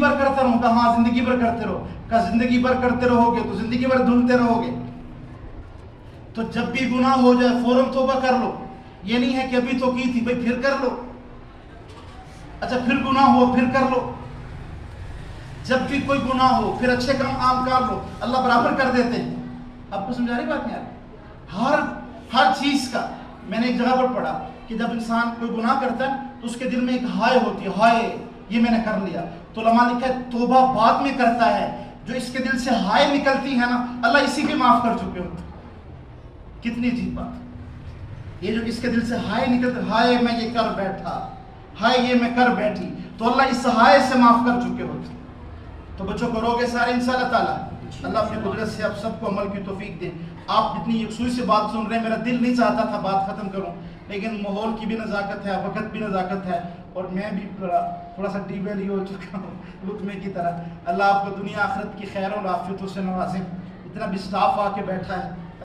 بھر کرتا رہوں؟ کہا ہاں زندگی بھر کرتے رہو. کہا زندگی بھر کرتے رہو گے تو زندگی بھر دھلتے رہو گے. تو جب بھی گناہ ہو جائے فوراً توبہ کر لو. یہ نہیں ہے کہ ابھی تو کی تھی بھائی پھر کر لو. اچھا پھر گناہ ہو پھر کر لو. جب بھی کوئی گناہ ہو پھر اچھے کام کر لو, اللہ برابر کر دیتے ہیں. آپ کو سمجھا رہی بات نہیں آ رہی؟ ہر چیز کا میں نے ایک جگہ پر پڑھا کہ جب انسان کوئی گناہ کرتا ہے تو اس کے دل میں ایک ہائے ہوتی ہے, ہائے یہ میں نے کر لیا. تو علماء نے کہا توبہ بعد میں کرتا ہے, جو اس کے دل سے ہائے نکلتی ہے نا اللہ اسی پہ معاف کر چکے ہوتے. کتنی عجیب بات. یہ جو اس کے دل سے ہائے نکلتے, ہائے میں یہ کر بیٹھا, ہائے یہ میں کر بیٹھی, تو اللہ اس ہائے سے معاف کر چکے ہوتے. تو بچوں کرو گے سارے انشاءاللہ تعالیٰ. اللہ اپنی قدرت سے آپ سب کو عمل کی توفیق دے. آپ اتنی یکسوئی سے بات سن رہے ہیں, میرا دل نہیں چاہتا تھا بات ختم کروں, لیکن ماحول کی بھی نزاکت ہے, وقت بھی نزاکت ہے, اور میں بھی تھوڑا سا ڈیویل ہی ہو چکا ہوں لقمے کی طرح. اللہ آپ کو دنیا آخرت کی خیر اور عافیتوں سے نوازے. اتنا بھی اسٹاف آ کے بیٹھا ہے,